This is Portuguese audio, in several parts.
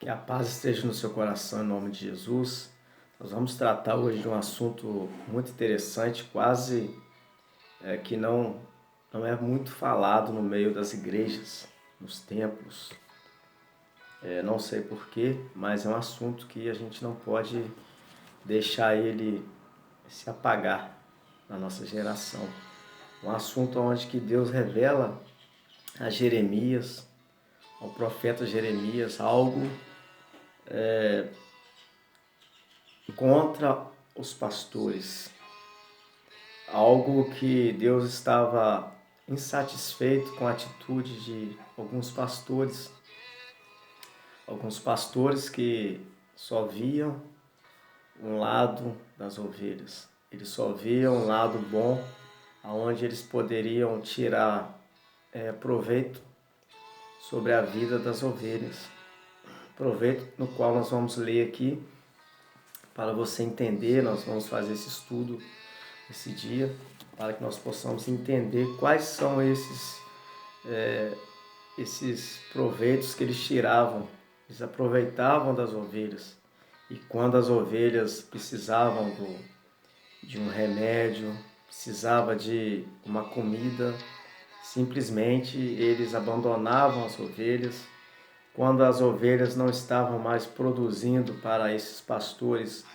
Que a paz esteja no seu coração em nome de Jesus. Nós vamos tratar hoje de um assunto muito interessante, quase que não é muito falado no meio das igrejas, nos templos. Não sei porquê, mas é um assunto que a gente não pode deixar ele se apagar na nossa geração. Um assunto onde que Deus revela a Jeremias, ao profeta Jeremias, algo contra os pastores. Algo que Deus estava insatisfeito com a atitude de alguns pastores que só viam um lado das ovelhas. Eles só viam um lado bom, aonde eles poderiam tirar proveito sobre a vida das ovelhas. Proveito no qual nós vamos ler aqui, para você entender. Nós vamos fazer esse estudo esse dia, para que nós possamos entender quais são esses proveitos que eles tiravam. Eles aproveitavam das ovelhas, e quando as ovelhas precisavam de um remédio, precisava de uma comida, simplesmente eles abandonavam as ovelhas. Quando as ovelhas não estavam mais produzindo para esses pastores,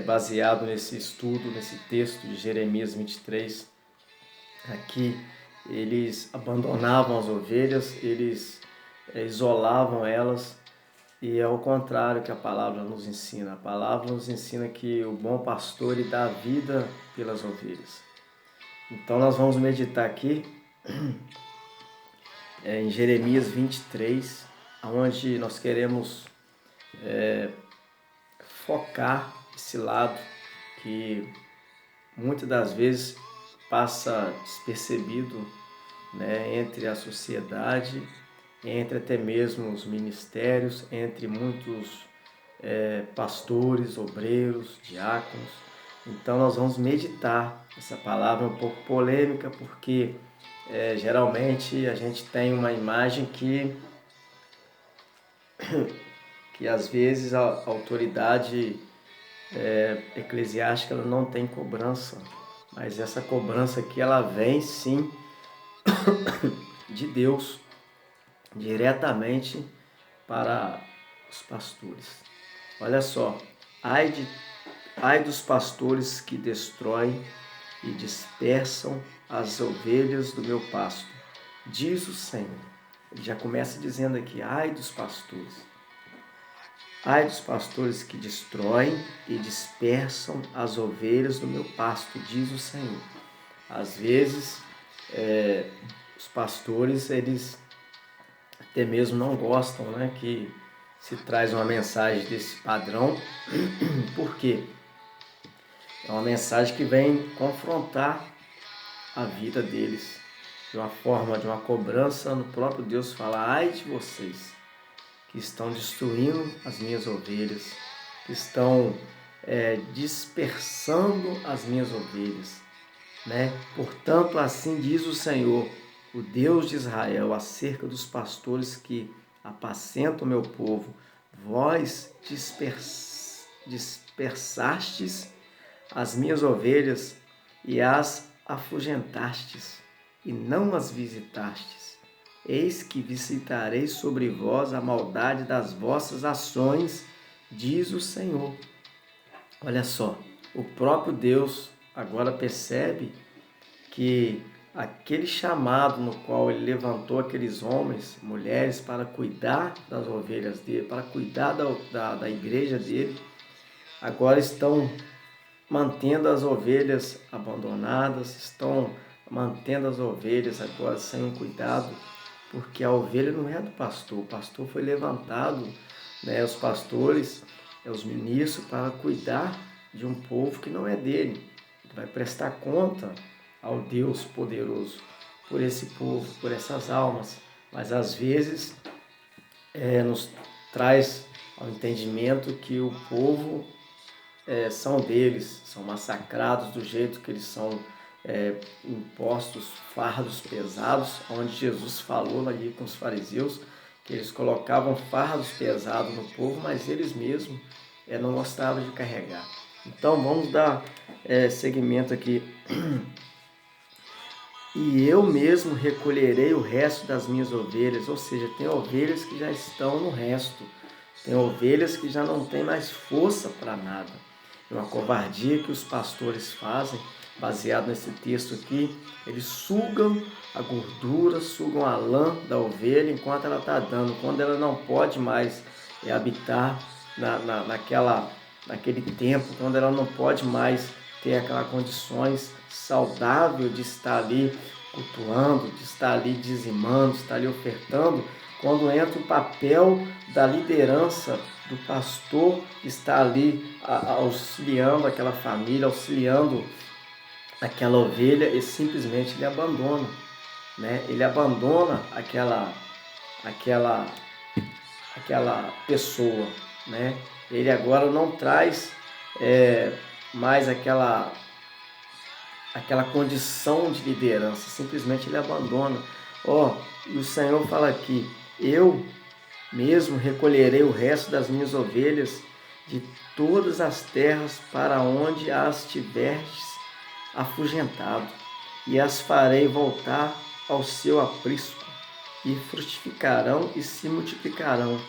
baseado nesse estudo, nesse texto de Jeremias 23, aqui eles abandonavam as ovelhas, eles isolavam elas, e é o contrário que a palavra nos ensina. A palavra nos ensina que o bom pastor ele dá vida pelas ovelhas. Então nós vamos meditar aqui em Jeremias 23, onde nós queremos focar esse lado que muitas das vezes passa despercebido, entre a sociedade, entre até mesmo os ministérios, entre muitos pastores, obreiros, diáconos. Então nós vamos meditar. Essa palavra é um pouco polêmica, porque geralmente a gente tem uma imagem que às vezes a autoridade eclesiástica ela não tem cobrança, mas essa cobrança aqui ela vem sim de Deus, diretamente para os pastores. Olha só, ai dos pastores que destroem e dispersam as ovelhas do meu pasto, diz o Senhor. Ele já começa dizendo aqui, ai dos pastores. Ai dos pastores que destroem e dispersam as ovelhas do meu pasto, diz o Senhor. Às vezes, os pastores, eles até mesmo não gostam, que se traz uma mensagem desse padrão. Por quê? É uma mensagem que vem confrontar a vida deles de uma forma, de uma cobrança. No próprio Deus fala, ai de vocês que estão destruindo as minhas ovelhas, que estão dispersando as minhas ovelhas. Portanto, assim diz o Senhor, o Deus de Israel, acerca dos pastores que apacentam o meu povo. Vós dispersastes as minhas ovelhas e as afugentastes, e não as visitastes. Eis que visitarei sobre vós a maldade das vossas ações, diz o Senhor. Olha só, o próprio Deus agora percebe que aquele chamado no qual ele levantou aqueles homens, mulheres, para cuidar das ovelhas dele, para cuidar da igreja dele, agora estão mantendo as ovelhas abandonadas, estão mantendo as ovelhas agora sem um cuidado, porque a ovelha não é do pastor. O pastor foi levantado, os pastores, os ministros, para cuidar de um povo que não é dele. Ele vai prestar conta ao Deus poderoso por esse povo, por essas almas. Mas às vezes nos traz ao entendimento que o povo são deles, são massacrados do jeito que eles são impostos fardos pesados, onde Jesus falou ali com os fariseus que eles colocavam fardos pesados no povo, mas eles mesmos não gostavam de carregar. Então vamos dar seguimento aqui. E eu mesmo recolherei o resto das minhas ovelhas, ou seja, tem ovelhas que já estão no resto, tem ovelhas que já não têm mais força para nada. É uma covardia que os pastores fazem, baseado nesse texto aqui. Eles sugam a gordura, sugam a lã da ovelha enquanto ela está dando. Quando ela não pode mais habitar naquele tempo, quando ela não pode mais ter aquelas condições saudáveis de estar ali cultuando, de estar ali dizimando, de estar ali ofertando, quando entra o papel da liderança do pastor, que está ali auxiliando aquela família, auxiliando aquela ovelha, e simplesmente ele abandona, né? Ele abandona aquela pessoa, né? Ele agora não traz mais aquela condição de liderança, simplesmente ele abandona. E o Senhor fala aqui: eu mesmo recolherei o resto das minhas ovelhas de todas as terras para onde as tiveres afugentado, e as farei voltar ao seu aprisco, e frutificarão e se multiplicarão.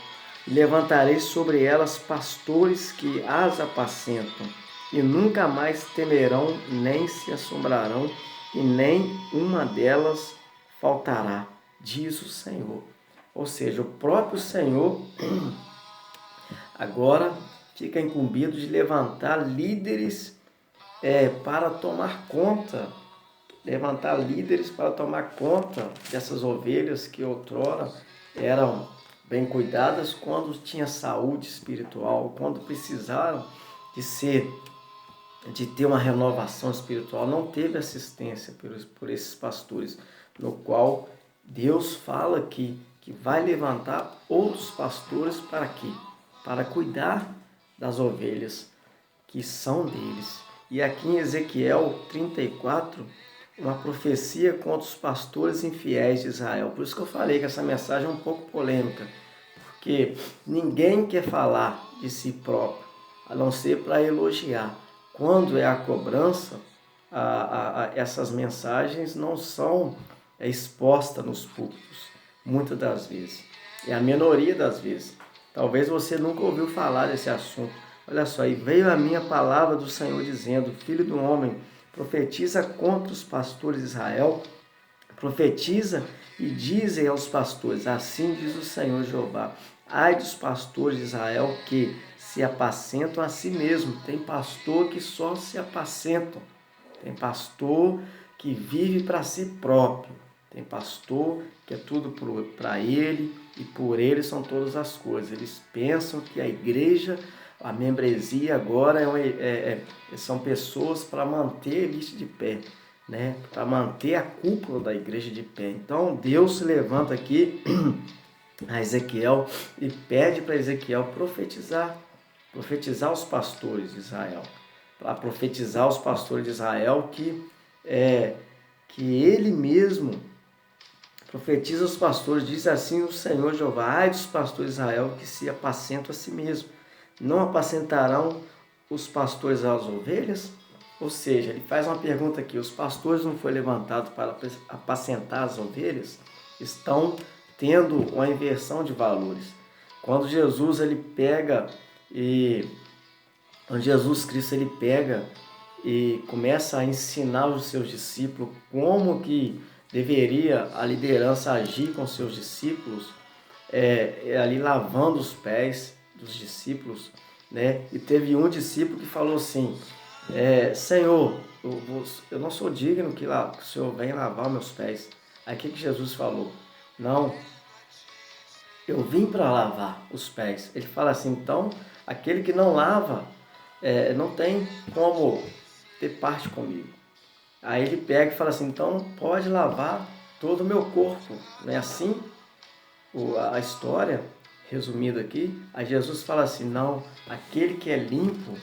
E levantarei sobre elas pastores que as apacentam, e nunca mais temerão, nem se assombrarão, e nem uma delas faltará, diz o Senhor. Ou seja, o próprio Senhor agora fica incumbido de levantar líderes para tomar conta, dessas ovelhas que outrora eram bem cuidadas, quando tinha saúde espiritual, quando precisaram de ter uma renovação espiritual. Não teve assistência por esses pastores, no qual Deus fala que vai levantar outros pastores para quê? Para cuidar das ovelhas que são deles. E aqui em Ezequiel 34, uma profecia contra os pastores infiéis de Israel. Por isso que eu falei que essa mensagem é um pouco polêmica, porque ninguém quer falar de si próprio, a não ser para elogiar. Quando é a cobrança, essas mensagens não são expostas nos púlpitos, muitas das vezes. É a minoria das vezes. Talvez você nunca ouviu falar desse assunto. Olha só, e veio a minha palavra do Senhor dizendo: filho do homem, profetiza contra os pastores de Israel, profetiza e dizem aos pastores: assim diz o Senhor Jeová, ai dos pastores de Israel que se apacentam a si mesmo. Tem pastor que só se apacentam, tem pastor que vive para si próprio, tem pastor que é tudo para ele, e por ele são todas as coisas. Eles pensam que a igreja, a membresia agora são pessoas para manter isso de pé, né? Para manter a cúpula da igreja de pé. Então Deus se levanta aqui a Ezequiel e pede para Ezequiel profetizar os pastores de Israel, para profetizar os pastores de Israel que ele mesmo profetiza os pastores, diz assim o Senhor Jeová: ai dos pastores de Israel que se apacentam a si mesmo, não apacentarão os pastores as ovelhas? Ou seja, ele faz uma pergunta aqui: os pastores não foram levantados para apacentar as ovelhas? Estão tendo uma inversão de valores. Quando Jesus Cristo pega e começa a ensinar os seus discípulos como que deveria a liderança agir com seus discípulos, ali lavando os pés dos discípulos, né? E teve um discípulo que falou assim: Senhor, eu não sou digno que o Senhor venha lavar meus pés. Aí o que Jesus falou? Não, eu vim para lavar os pés. Ele fala assim: então, aquele que não lava, não tem como ter parte comigo. Aí ele pega e fala assim: então pode lavar todo o meu corpo. Não é assim a história resumida aqui? Aí Jesus fala assim: não, aquele que é limpo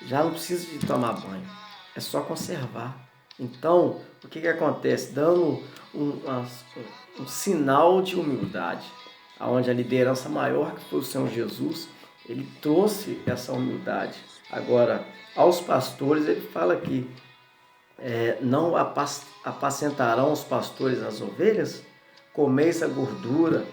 já não precisa de tomar banho, é só conservar. Então, o que acontece? Dando um sinal de humildade. onde a liderança maior, que foi o Senhor Jesus, ele trouxe essa humildade. Agora, aos pastores, ele fala que não apacentarão os pastores as ovelhas? Comeis a gordura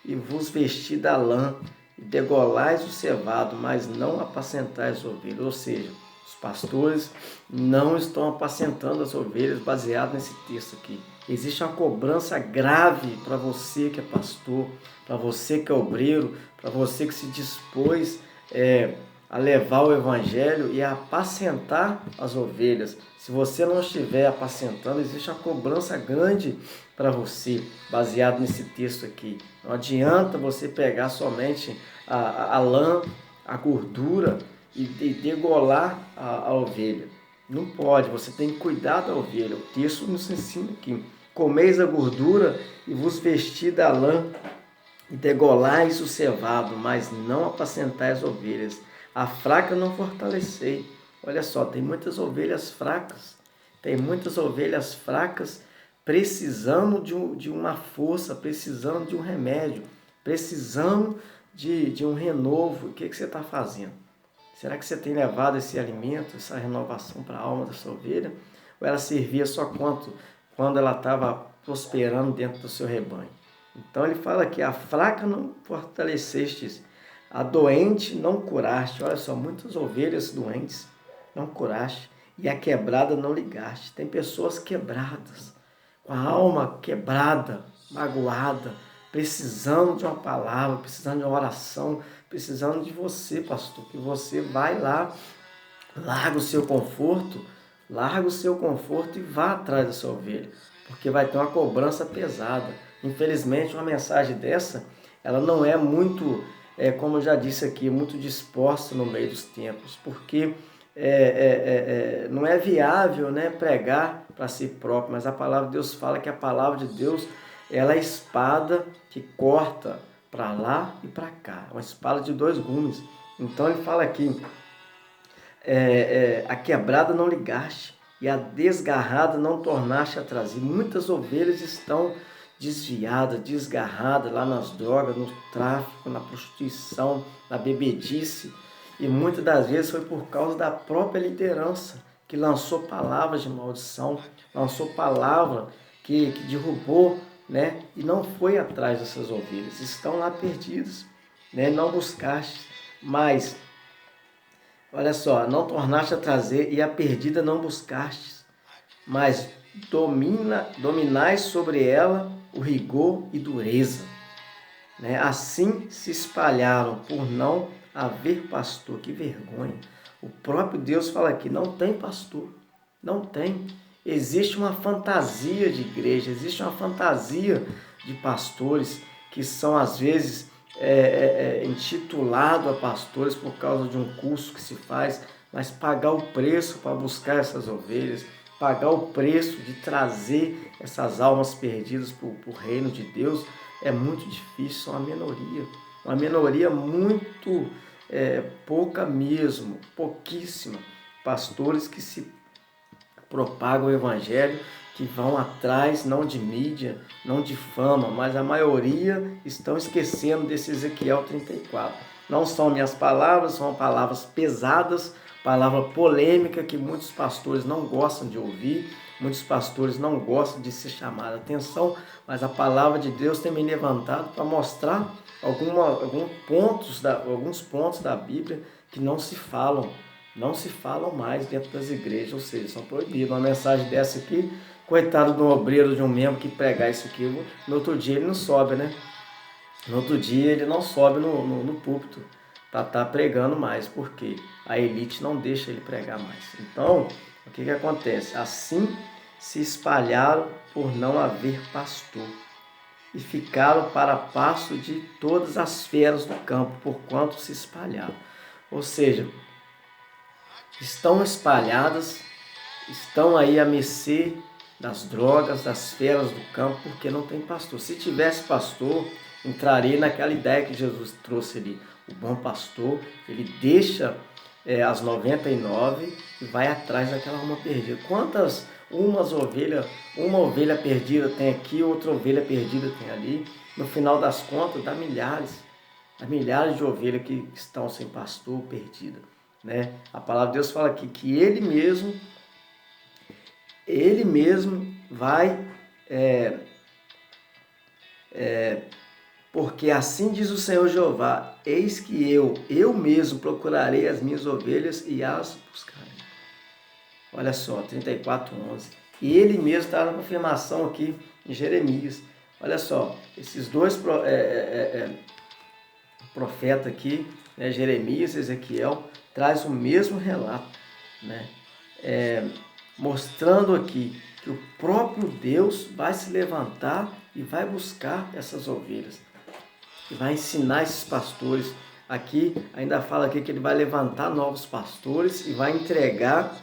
e vos vesti da lã, e degolais o cevado, mas não apacentais as ovelhas. Ou seja, os pastores não estão apacentando as ovelhas, baseado nesse texto aqui. Existe uma cobrança grave para você que é pastor, para você que é obreiro, para você que se dispôs a levar o evangelho e a apacentar as ovelhas. Se você não estiver apacentando, existe uma cobrança grande para você, baseado nesse texto aqui. Não adianta você pegar somente a lã, a gordura e degolar a ovelha. Não pode, você tem que cuidar da ovelha. O texto nos ensina aqui: comeis a gordura e vos vesti da lã, e degolais o cevado, mas não apacentais as ovelhas. A fraca não fortalecei. Olha só, tem muitas ovelhas fracas. Tem muitas ovelhas fracas precisando de uma força, precisando de um remédio, precisando de um renovo. O que você está fazendo? Será que você tem levado esse alimento, essa renovação para a alma da sua ovelha? Ou ela servia só quando ela estava prosperando dentro do seu rebanho? Então ele fala que a fraca não fortalecestes, a doente não curaste. Olha só, muitas ovelhas doentes não curaste, e a quebrada não ligaste. Tem pessoas quebradas, com a alma quebrada, magoada, precisando de uma palavra, precisando de uma oração, precisando de você, pastor, que você vai lá, larga o seu conforto e vá atrás da sua ovelha, porque vai ter uma cobrança pesada. Infelizmente, uma mensagem dessa, ela não é muito, como eu já disse aqui, muito disposta no meio dos tempos, porque não é viável, né, pregar para si próprio, mas a palavra de Deus fala que a palavra de Deus, ela é a espada que corta para lá e para cá, uma espada de dois gumes. Então ele fala aqui, a quebrada não ligaste e a desgarrada não tornaste a trazer. Muitas ovelhas estão desviadas, desgarradas lá nas drogas, no tráfico, na prostituição, na bebedice, e muitas das vezes foi por causa da própria liderança que lançou palavras de maldição, lançou palavra que derrubou, né? E não foi atrás dessas ovelhas, estão lá perdidas, né? Não buscaste, mas olha só, não tornaste a trazer e a perdida não buscaste, mas dominais sobre ela o rigor e dureza, né? Assim se espalharam por não haver pastor. Que vergonha! O próprio Deus fala aqui, não tem pastor, não tem. Existe uma fantasia de igreja, existe uma fantasia de pastores que são às vezes intitulados a pastores por causa de um curso que se faz, mas pagar o preço para buscar essas ovelhas, pagar o preço de trazer essas almas perdidas para o reino de Deus é muito difícil, é uma minoria muito pouca mesmo, pouquíssima, pastores que se propagam o evangelho, que vão atrás não de mídia, não de fama, mas a maioria estão esquecendo desse Ezequiel 34. Não são minhas palavras, são palavras pesadas, palavra polêmica que muitos pastores não gostam de ouvir, muitos pastores não gostam de ser chamados a atenção, mas a palavra de Deus tem me levantado para mostrar alguns pontos da Bíblia que não se falam mais dentro das igrejas, ou seja, são proibidos. Uma mensagem dessa aqui, coitado de um obreiro, de um membro que pregar isso aqui, no outro dia ele não sobe, né? No outro dia ele não sobe no púlpito para estar pregando mais, porque a elite não deixa ele pregar mais. Então, o que acontece? Assim se espalharam por não haver pastor, e ficaram para pasto de todas as feras do campo, porquanto se espalharam. Ou seja, estão espalhadas, estão aí à mercê das drogas, das feras do campo, porque não tem pastor. Se tivesse pastor, entraria naquela ideia que Jesus trouxe ali. O bom pastor, ele deixa as 99 e vai atrás daquela alma perdida. Quantas uma ovelha perdida tem aqui, outra ovelha perdida tem ali, no final das contas, dá milhares de ovelhas que estão sem pastor, perdidas, né? A palavra de Deus fala aqui que Ele mesmo vai, porque assim diz o Senhor Jeová, eis que eu mesmo procurarei as minhas ovelhas e as buscarei. Olha só, 34:11. E Ele mesmo está na confirmação aqui em Jeremias. Olha só, esses dois profetas aqui, né, Jeremias e Ezequiel, traz o mesmo relato, né? Mostrando aqui que o próprio Deus vai se levantar e vai buscar essas ovelhas. E vai ensinar esses pastores. Aqui ainda fala aqui que ele vai levantar novos pastores e vai entregar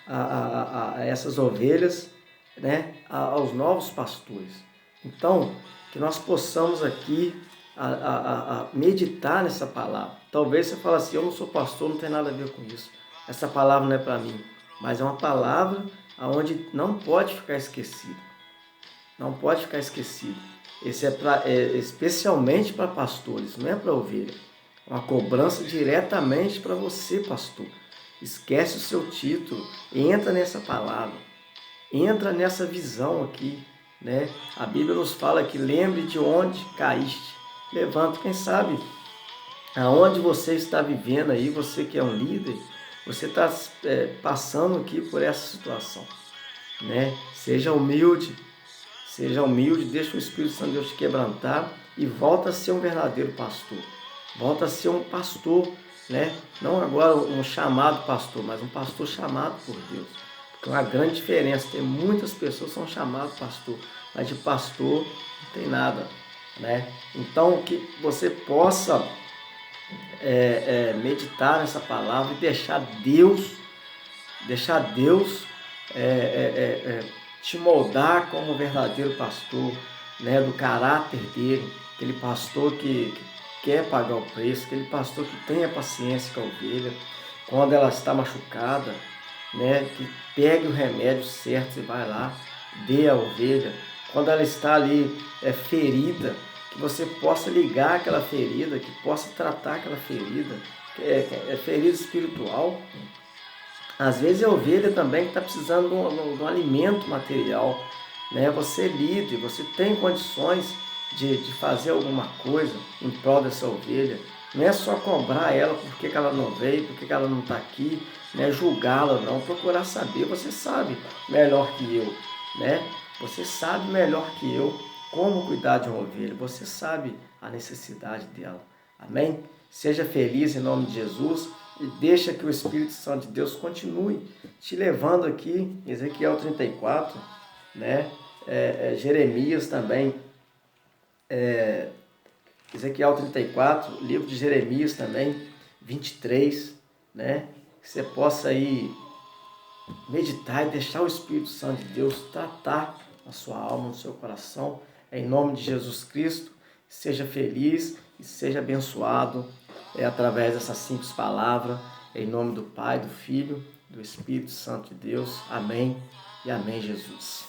a essas ovelhas, né, aos novos pastores. Então, que nós possamos aqui meditar nessa palavra. Talvez você fale assim, eu não sou pastor, não tem nada a ver com isso. Essa palavra não é para mim. Mas é uma palavra onde não pode ficar esquecida. Não pode ficar esquecido. Esse é especialmente para pastores, não é para ovelha. Uma cobrança diretamente para você, pastor. Esquece o seu título, entra nessa palavra, entra nessa visão aqui, né? A Bíblia nos fala que lembre de onde caíste. Levanta, quem sabe, aonde você está vivendo aí, você que é um líder, você está passando aqui por essa situação, né? Seja humilde, deixa o Espírito Santo de Deus te quebrantar e volta a ser um verdadeiro pastor. Volta a ser um pastor, né? Não agora um chamado pastor, mas um pastor chamado por Deus. Porque é uma grande diferença. Tem muitas pessoas que são chamadas pastor, mas de pastor não tem nada, né? Então, que você possa meditar nessa palavra e deixar Deus te moldar como um verdadeiro pastor, né, do caráter dele, aquele pastor que quer pagar o preço, aquele pastor que tenha paciência com a ovelha, quando ela está machucada, né, que pegue o remédio certo e vai lá, dê a ovelha, quando ela está ali ferida, que você possa ligar aquela ferida, que possa tratar aquela ferida, ferida espiritual. Às vezes é a ovelha também que está precisando de um alimento material, né? Você é líder, você tem condições de fazer alguma coisa em prol dessa ovelha. Não é só cobrar ela porque ela não veio, porque ela não está aqui, né? Julgá-la não, procurar saber. Você sabe melhor que eu, né? Você sabe melhor que eu como cuidar de uma ovelha. Você sabe a necessidade dela. Amém? Seja feliz em nome de Jesus. E deixa que o Espírito Santo de Deus continue te levando aqui, Ezequiel 34, né? Jeremias também, Ezequiel 34, livro de Jeremias também, 23, né? Que você possa aí meditar e deixar o Espírito Santo de Deus tratar a sua alma, no seu coração, em nome de Jesus Cristo. Seja feliz e seja abençoado através dessas simples palavras, em nome do Pai, do Filho, do Espírito Santo de Deus. Amém e amém, Jesus.